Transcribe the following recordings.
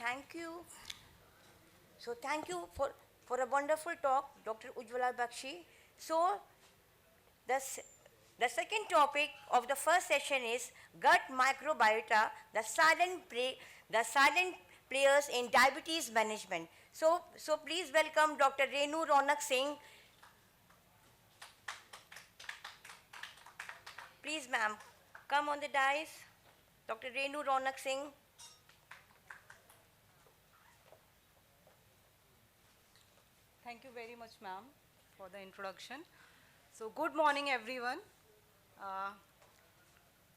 thank you. So thank you for a wonderful talk, Dr. Ujjwala Bakshi. So the, the second topic of the first session is gut microbiota, the silent players in diabetes management. So please welcome Dr. Renu Ronak Singh. Please, ma'am, come on the dais. Dr. Renu Ronak Singh. Thank you very much, ma'am, for the introduction. So, good morning, everyone. Uh,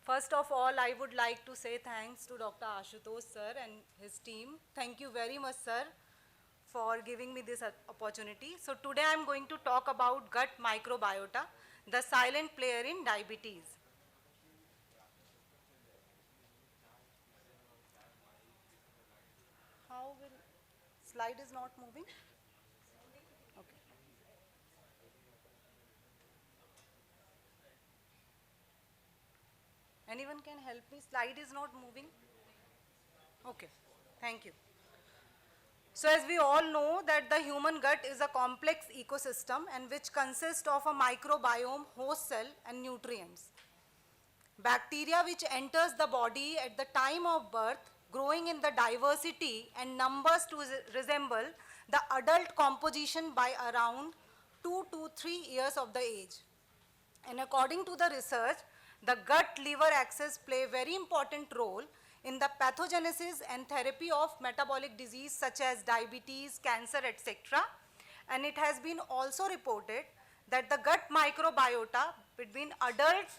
First of all, I would like to say thanks to Dr. Ashutosh sir and his team. Thank you very much, sir, for giving me this opportunity. So today I am going to talk about gut microbiota, the silent player in diabetes. How will, slide is not moving? Okay. Anyone can help me? Slide is not moving? Okay, thank you. So as we all know that the human gut is a complex ecosystem and which consists of a microbiome, host cell and nutrients. Bacteria which enters the body at the time of birth, growing in the diversity and numbers to resemble the adult composition by around 2 to 3 years of the age. And according to the research, the gut-liver axis play a very important role in the pathogenesis and therapy of metabolic disease such as diabetes, cancer, etc. And it has been also reported that the gut microbiota between adults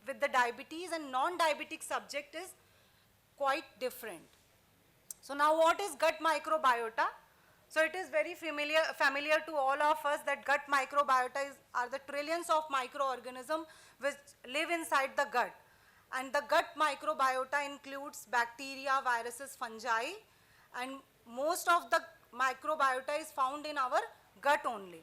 with the diabetes and non-diabetic subject is quite different. So now what is gut microbiota? So it is very familiar to all of us that gut microbiota are the trillions of microorganisms which live inside the gut. And the gut microbiota includes bacteria, viruses, fungi, and most of the microbiota is found in our gut only.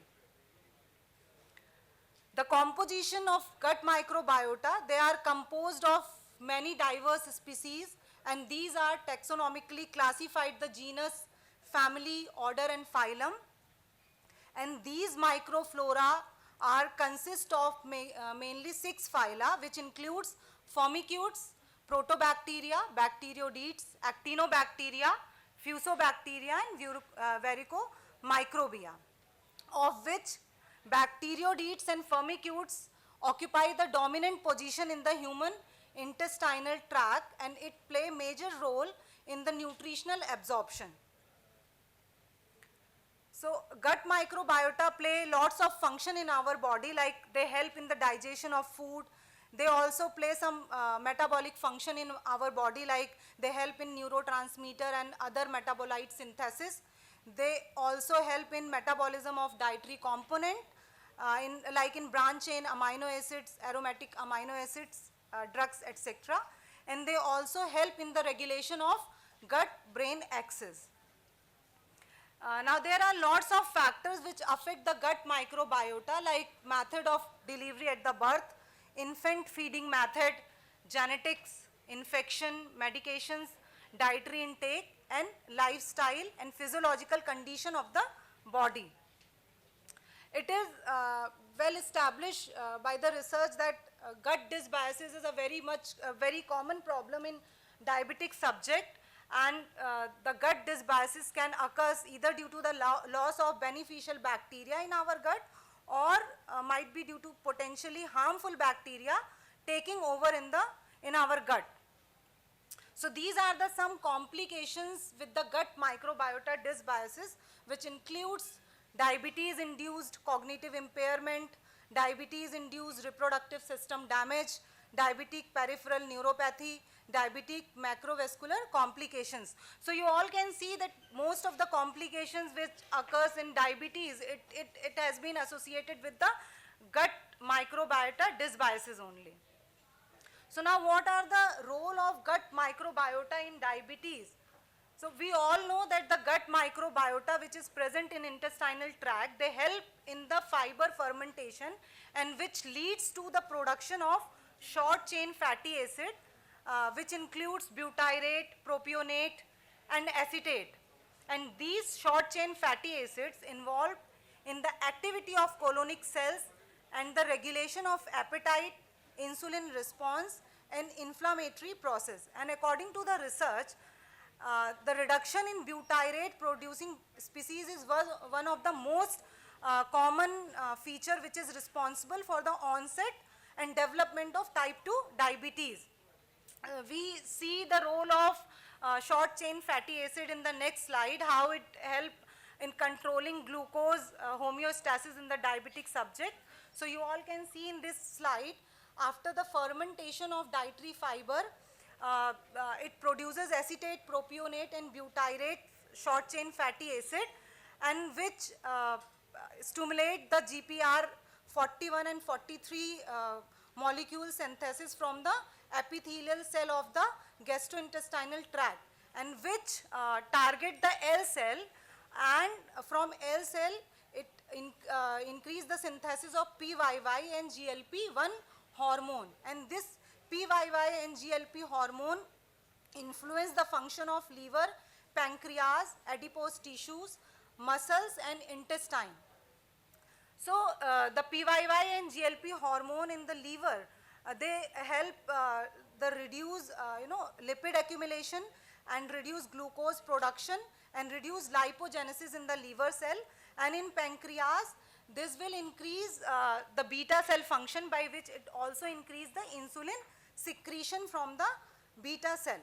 The composition of gut microbiota, they are composed of many diverse species, and these are taxonomically classified the genus, family, order and phylum. And these microflora consist of mainly 6 phyla, which includes Firmicutes, Protobacteria, Bacteroidetes, Actinobacteria, Fusobacteria and Vericomicrobia, of which Bacteroidetes and Firmicutes occupy the dominant position in the human intestinal tract, and it play a major role in the nutritional absorption. So gut microbiota play lots of function in our body, like they help in the digestion of food. They also play some metabolic function in our body, like they help in neurotransmitter and other metabolite synthesis. They also help in metabolism of dietary component, like in branch chain amino acids, aromatic amino acids, drugs, etc. And they also help in the regulation of gut-brain axis. Now there are lots of factors which affect the gut microbiota, like method of delivery at the birth, infant feeding method, genetics, infection, medications, dietary intake, and lifestyle and physiological condition of the body. It is well established by the research that gut dysbiosis is a very common problem in diabetic subject, and the gut dysbiosis can occur either due to the loss of beneficial bacteria in our gut, or might be due to potentially harmful bacteria taking over in our gut. So these are the some complications with the gut microbiota dysbiosis, which includes diabetes-induced cognitive impairment, diabetes-induced reproductive system damage, diabetic peripheral neuropathy, diabetic macrovascular complications. So you all can see that most of the complications which occurs in diabetes, it has been associated with the gut microbiota dysbiosis only. So now what are the role of gut microbiota in diabetes? So we all know that the gut microbiota which is present in intestinal tract, they help in the fiber fermentation, and which leads to the production of short chain fatty acid, which includes butyrate, propionate, and acetate. And these short chain fatty acids involved in the activity of colonic cells and the regulation of appetite, insulin response, and inflammatory process. And according to the research, the reduction in butyrate producing species is one of the most common feature which is responsible for the onset and development of type 2 diabetes. We see the role of short chain fatty acid in the next slide, how it help in controlling glucose homeostasis in the diabetic subject. So you all can see in this slide, after the fermentation of dietary fiber, it produces acetate, propionate and butyrate short chain fatty acid, and which stimulate the GPR 41 and 43 molecule synthesis from the epithelial cell of the gastrointestinal tract, and which target the L cell, and from L cell it increase the synthesis of PYY and GLP-1 hormone, and this PYY and GLP hormone influence the function of liver, pancreas, adipose tissues, muscles and intestine. So the PYY and GLP hormone in the liver, they help the reduce lipid accumulation and reduce glucose production and reduce lipogenesis in the liver cell, and in pancreas this will increase the beta cell function, by which it also increase the insulin secretion from the beta cell.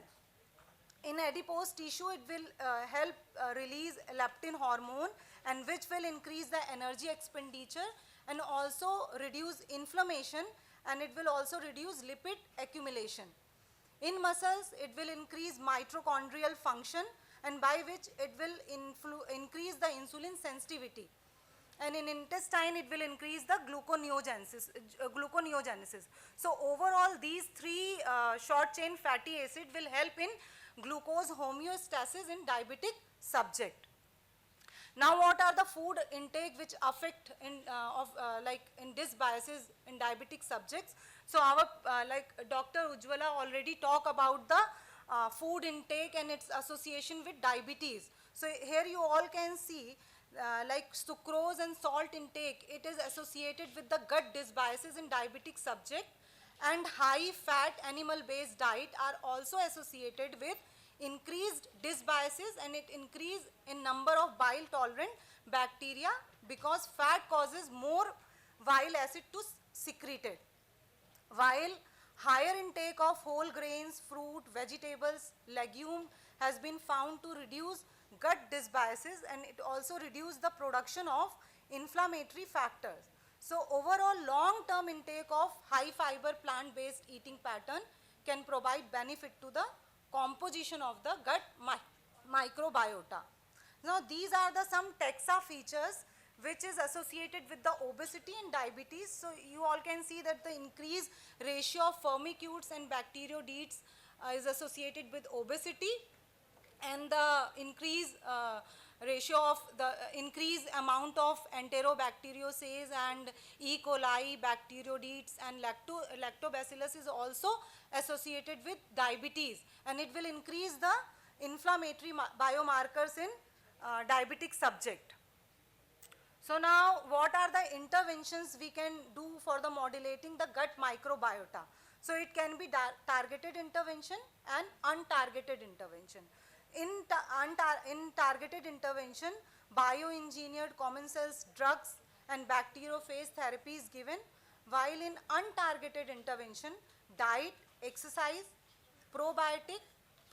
In adipose tissue, it will help release leptin hormone, and which will increase the energy expenditure and also reduce inflammation, and it will also reduce lipid accumulation. In muscles, it will increase mitochondrial function, and by which it will increase the insulin sensitivity. And in intestine, it will increase the gluconeogenesis. So overall, these three short chain fatty acid will help in glucose homeostasis in diabetic subject. Now, what are the food intake which affect in dysbiosis in diabetic subjects? So our like Dr. Ujjwala already talked about the food intake and its association with diabetes. So here you all can see like sucrose and salt intake, it is associated with the gut dysbiosis in diabetic subject, and high fat animal based diet are also associated with increased dysbiosis, and it increase in number of bile tolerant bacteria, because fat causes more bile acid to secreted, while higher intake of whole grains, fruit, vegetables, legume has been found to reduce gut dysbiosis, and it also reduce the production of inflammatory factors. So overall, long-term intake of high fiber plant-based eating pattern can provide benefit to the composition of the gut microbiota. Now these are the some taxa features which is associated with the obesity and diabetes. So you all can see that the increased ratio of firmicutes and bacteroidetes is associated with obesity, and the increased ratio of the increased amount of enterobacterioses and E. coli, bacteroidetes and lactobacillus is also associated with diabetes, and it will increase the inflammatory biomarkers in diabetic subject. So now, what are the interventions we can do for the modulating the gut microbiota? So it can be targeted intervention and untargeted intervention. In targeted intervention, bioengineered commensals drugs and bacteriophage therapy is given, while in untargeted intervention, diet, exercise, probiotic,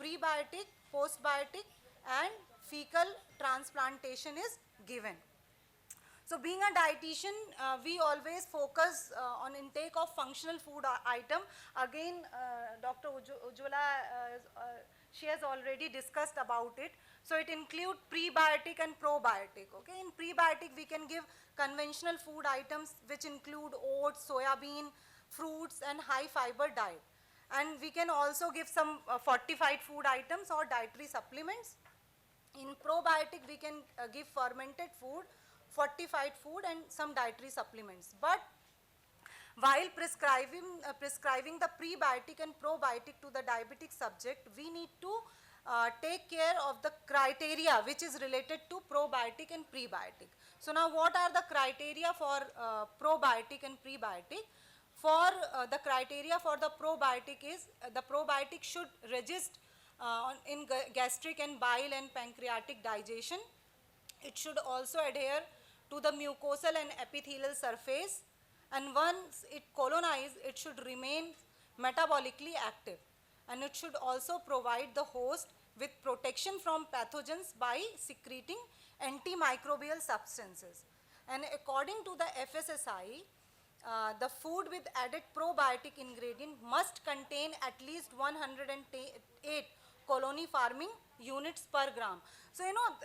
prebiotic, postbiotic and fecal transplantation is given. So being a dietitian, we always focus on intake of functional food item. Again, Dr. Ujjwala, she has already discussed about it. So it includes prebiotic and probiotic. Okay, in prebiotic we can give conventional food items which include oats, soya bean, fruits and high fiber diet. And we can also give some fortified food items or dietary supplements. In probiotic we can give fermented food, fortified food and some dietary supplements. But while prescribing the prebiotic and probiotic to the diabetic subject, we need to take care of the criteria which is related to probiotic and prebiotic. So now what are the criteria for probiotic and prebiotic? For the criteria for the probiotic is the probiotic should resist in gastric and bile and pancreatic digestion. It should also adhere to the mucosal and epithelial surface, and once it colonizes, it should remain metabolically active, and it should also provide the host with protection from pathogens by secreting antimicrobial substances. And according to the FSSI, the food with added probiotic ingredient must contain at least 108 colony forming units per gram. So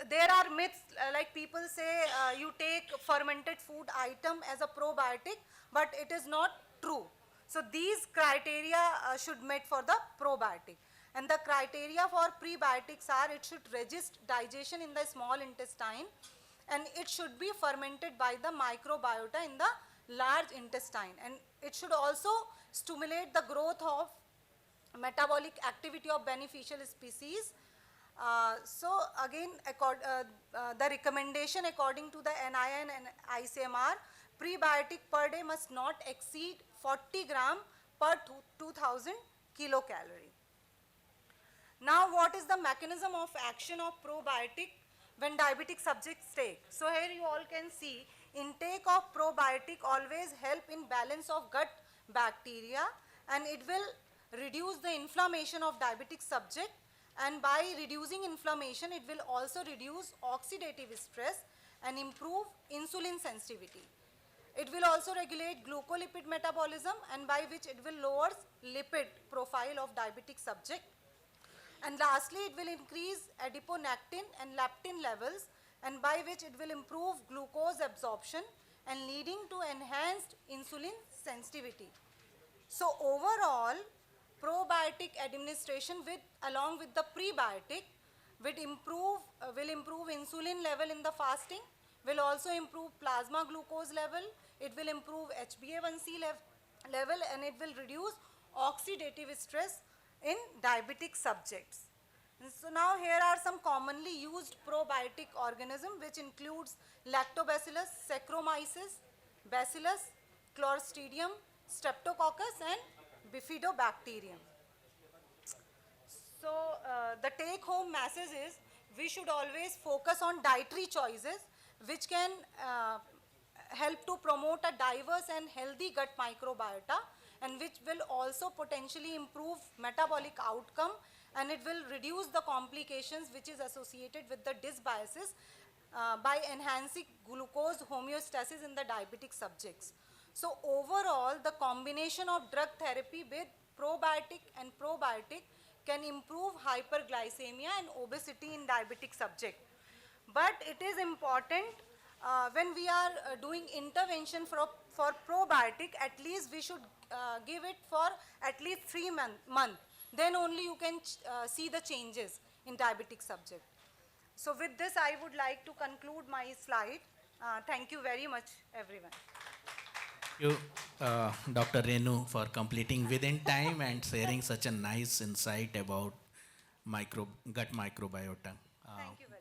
there are myths like people say you take fermented food item as a probiotic, but it is not true. So these criteria should met for the probiotic. And the criteria for prebiotics are it should resist digestion in the small intestine, and it should be fermented by the microbiota in the large intestine, and it should also stimulate the growth of metabolic activity of beneficial species. So again, the recommendation according to the NIN and ICMR, prebiotic per day must not exceed 40 gram per 2000 kilocalorie. Now what is the mechanism of action of probiotic when diabetic subjects take? So here you all can see intake of probiotic always help in balance of gut bacteria, and it will reduce the inflammation of diabetic subject, and by reducing inflammation it will also reduce oxidative stress and improve insulin sensitivity. It will also regulate glucolipid metabolism, and by which it will lower lipid profile of diabetic subject. And lastly, it will increase adiponectin and leptin levels, and by which it will improve glucose absorption and leading to enhanced insulin sensitivity. So overall, probiotic administration along with the prebiotic will improve insulin level in the fasting, will also improve plasma glucose level, it will improve HbA1c level, and it will reduce oxidative stress in diabetic subjects. And so now here are some commonly used probiotic organisms, which includes Lactobacillus, Saccharomyces, Bacillus, Clostridium, Streptococcus, and Bifidobacterium. So the take home message is we should always focus on dietary choices which can help to promote a diverse and healthy gut microbiota, and which will also potentially improve metabolic outcome, and it will reduce the complications which is associated with the dysbiosis by enhancing glucose homeostasis in the diabetic subjects. So overall, the combination of drug therapy with probiotic and probiotic can improve hyperglycemia and obesity in diabetic subject. But it is important when we are doing intervention for probiotic, at least we should give it for at least 3 months. Then only you can see the changes in diabetic subject. So with this, I would like to conclude my slide. Thank you very much, everyone. Thank you, Dr. Renu, for completing within time and sharing such a nice insight about gut microbiota. Thank you.